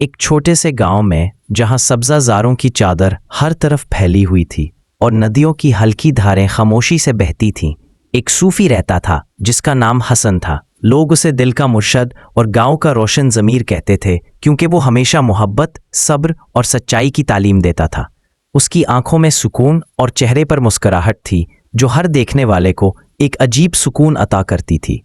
एक छोटे से गांव में जहां सब्ज़ाज़ारों की चादर हर तरफ फैली हुई थी और नदियों की हल्की धारें खामोशी से बहती थीं, एक सूफी रहता था जिसका नाम हसन था। लोग उसे दिल का मुर्शद और गांव का रोशन ज़मीर कहते थे क्योंकि वो हमेशा मोहब्बत, सब्र और सच्चाई की तालीम देता था। उसकी आंखों में सुकून और चेहरे पर मुस्कुराहट थी जो हर देखने वाले को एक अजीब सुकून अता करती थी।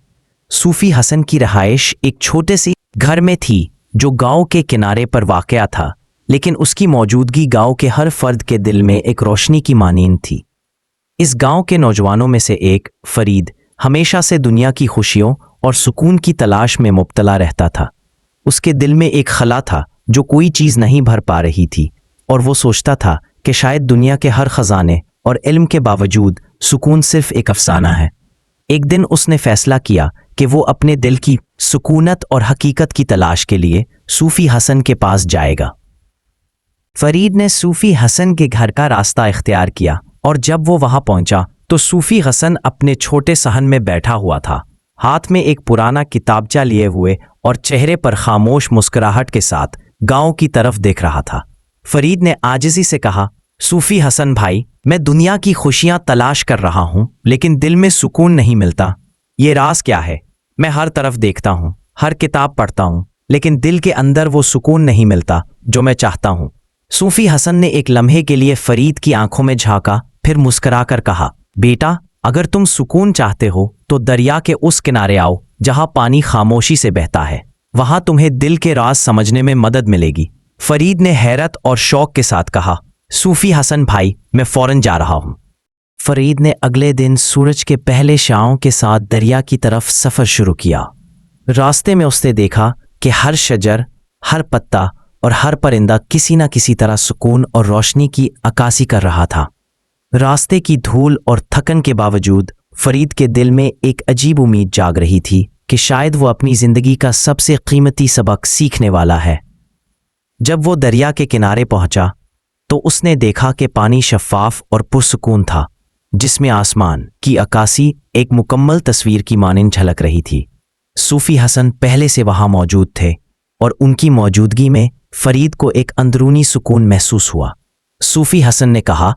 सूफी हसन की रहाइश एक छोटे से घर में थी जो गांव के किनारे पर वाक़या था, लेकिन उसकी मौजूदगी गांव के हर फर्द के दिल में एक रोशनी की मानींद थी। इस गांव के नौजवानों में से एक, फरीद, हमेशा से दुनिया की खुशियों और सुकून की तलाश में मुब्तला रहता था। उसके दिल में एक खला था जो कोई चीज़ नहीं भर पा रही थी और वो सोचता था कि शायद दुनिया के हर खजाने और इल्म के बावजूद सुकून सिर्फ एक अफसाना है। एक दिन उसने फैसला किया कि वो अपने दिल की सुकूनत और हकीकत की तलाश के लिए सूफी हसन के पास जाएगा। फरीद ने सूफी हसन के घर का रास्ता इख्तियार किया और जब वो वहां पहुंचा तो सूफी हसन अपने छोटे सहन में बैठा हुआ था, हाथ में एक पुराना किताबचा लिए हुए और चेहरे पर खामोश मुस्कुराहट के साथ गांव की तरफ देख रहा था। फरीद ने आजिज़ी से कहा, सूफी हसन भाई, मैं दुनिया की खुशियां तलाश कर रहा हूं लेकिन दिल में सुकून नहीं मिलता। ये राज क्या है? मैं हर तरफ देखता हूं, हर किताब पढ़ता हूं, लेकिन दिल के अंदर वो सुकून नहीं मिलता जो मैं चाहता हूं। सूफी हसन ने एक लम्हे के लिए फरीद की आंखों में झांका, फिर मुस्कुराकर कहा, बेटा, अगर तुम सुकून चाहते हो तो दरिया के उस किनारे आओ जहां पानी खामोशी से बहता है। वहां तुम्हें दिल के राज समझने में मदद मिलेगी। फरीद ने हैरत और शौक के साथ कहा, सूफी हसन भाई, मैं फौरन जा रहा हूं। फरीद ने अगले दिन सूरज के पहले शाओं के साथ दरिया की तरफ सफ़र शुरू किया। रास्ते में उसने देखा कि हर शजर, हर पत्ता और हर परिंदा किसी न किसी तरह सुकून और रोशनी की अक्कासी कर रहा था। रास्ते की धूल और थकन के बावजूद फरीद के दिल में एक अजीब उम्मीद जाग रही थी कि शायद वो अपनी ज़िंदगी का सबसे कीमती सबक सीखने वाला है। जब वो दरिया के किनारे पहुंचा तो उसने देखा कि पानी शफ़ाफ और पुरसुकून था, जिसमें आसमान की अक्कासी एक मुकम्मल तस्वीर की मानिंद झलक रही थी। सूफी हसन पहले से वहां मौजूद थे और उनकी मौजूदगी में फरीद को एक अंदरूनी सुकून महसूस हुआ। सूफी हसन ने कहा,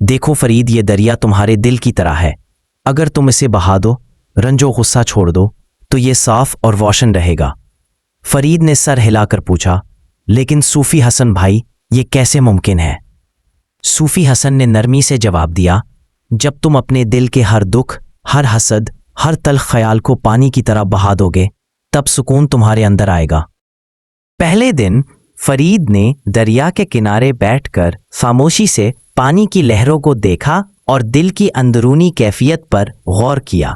देखो फरीद, ये दरिया तुम्हारे दिल की तरह है। अगर तुम इसे बहा दो, रंजो गुस्सा छोड़ दो, तो ये साफ और रोशन रहेगा। फरीद ने सर हिलाकर पूछा, लेकिन सूफी हसन भाई, ये कैसे मुमकिन है? सूफी हसन ने नरमी से जवाब दिया, जब तुम अपने दिल के हर दुख, हर हसद, हर तल्ख ख्याल को पानी की तरह बहा दोगे, तब सुकून तुम्हारे अंदर आएगा। पहले दिन फरीद ने दरिया के किनारे बैठकर खामोशी से पानी की लहरों को देखा और दिल की अंदरूनी कैफियत पर गौर किया।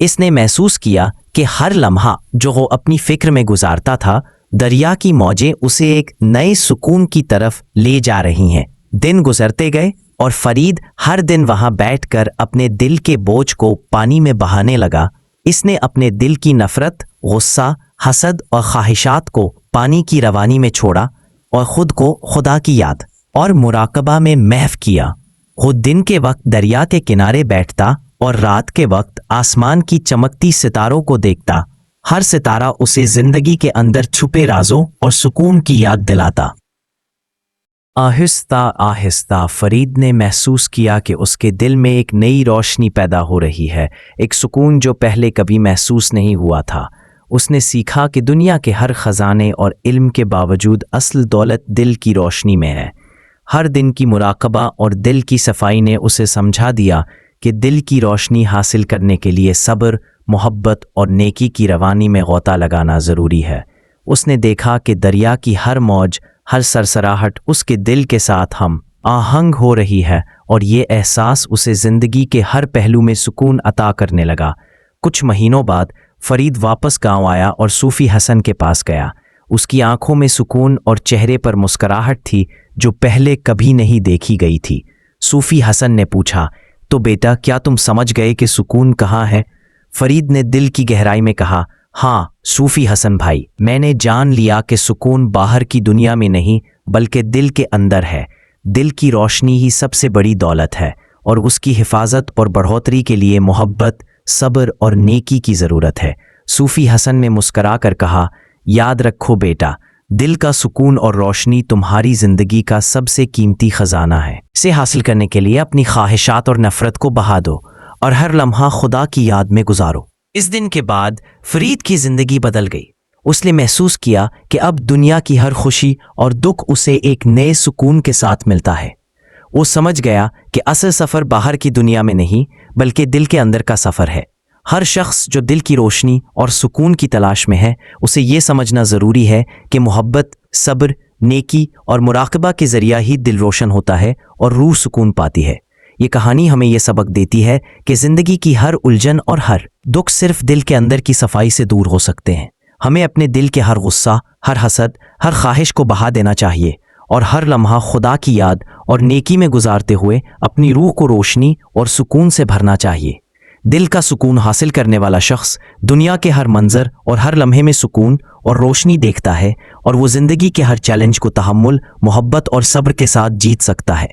इसने महसूस किया कि हर लम्हा जो वो अपनी फिक्र में गुजारता था, दरिया की मौजें उसे एक नए सुकून की तरफ ले जा रही हैं। दिन गुजरते गए और फरीद हर दिन वहां बैठकर अपने दिल के बोझ को पानी में बहाने लगा। इसने अपने दिल की नफरत, गुस्सा, हसद और ख्वाहिशात को पानी की रवानी में छोड़ा और खुद को खुदा की याद और मुराकबा में महव किया। खुद दिन के वक्त दरिया के किनारे बैठता और रात के वक्त आसमान की चमकती सितारों को देखता। हर सितारा उसे जिंदगी के अंदर छुपे राजों और सुकून की याद दिलाता। आहिस्ता आहिस्ता फरीद ने महसूस किया कि उसके दिल में एक नई रोशनी पैदा हो रही है, एक सुकून जो पहले कभी महसूस नहीं हुआ था। उसने सीखा कि दुनिया के हर खजाने और इल्म के बावजूद असल दौलत दिल की रोशनी में है। हर दिन की मुराकबा और दिल की सफाई ने उसे समझा दिया कि दिल की रोशनी हासिल करने के लिए सब्र, मोहब्बत और नेकी की रवानी में गोता लगाना ज़रूरी है। उसने देखा कि दरिया की हर मौज, हर सरसराहट उसके दिल के साथ हम आहंग हो रही है और ये एहसास उसे ज़िंदगी के हर पहलू में सुकून अता करने लगा। कुछ महीनों बाद फरीद वापस गांव आया और सूफी हसन के पास गया। उसकी आंखों में सुकून और चेहरे पर मुस्कुराहट थी जो पहले कभी नहीं देखी गई थी। सूफी हसन ने पूछा, तो बेटा, क्या तुम समझ गए कि सुकून कहाँ है? फरीद ने दिल की गहराई में कहा, हाँ सूफी हसन भाई, मैंने जान लिया कि सुकून बाहर की दुनिया में नहीं बल्कि दिल के अंदर है। दिल की रोशनी ही सबसे बड़ी दौलत है और उसकी हिफाजत और बढ़ोतरी के लिए मोहब्बत, सब्र और नेकी की ज़रूरत है। सूफी हसन ने मुस्करा कर कहा, याद रखो बेटा, دل کا سکون اور روشنی تمہاری زندگی کا سب سے قیمتی خزانہ ہے۔ اسے حاصل کرنے کے لیے اپنی خواہشات اور نفرت کو بہا دو اور ہر لمحہ خدا کی یاد میں گزارو۔ اس دن کے بعد فرید کی زندگی بدل گئی۔ اس نے محسوس کیا کہ اب دنیا کی ہر خوشی اور دکھ اسے ایک نئے سکون کے ساتھ ملتا ہے۔ وہ سمجھ گیا کہ اصل سفر باہر کی دنیا میں نہیں بلکہ دل کے اندر کا سفر ہے۔ ہر شخص جو دل کی روشنی اور سکون کی تلاش میں ہے، اسے یہ سمجھنا ضروری ہے کہ محبت، صبر، نیکی اور مراقبہ کے ذریعہ ہی دل روشن ہوتا ہے اور روح سکون پاتی ہے۔ یہ کہانی ہمیں یہ سبق دیتی ہے کہ زندگی کی ہر الجھن اور ہر دکھ صرف دل کے اندر کی صفائی سے دور ہو سکتے ہیں۔ ہمیں اپنے دل کے ہر غصہ، ہر حسد، ہر خواہش کو بہا دینا چاہیے اور ہر لمحہ خدا کی یاد اور نیکی میں گزارتے ہوئے اپنی روح کو روشنی اور سکون سے بھرنا چاہیے۔ دل کا سکون حاصل کرنے والا شخص دنیا کے ہر منظر اور ہر لمحے میں سکون اور روشنی دیکھتا ہے، اور وہ زندگی کے ہر چیلنج کو تحمل، محبت اور صبر کے ساتھ جیت سکتا ہے۔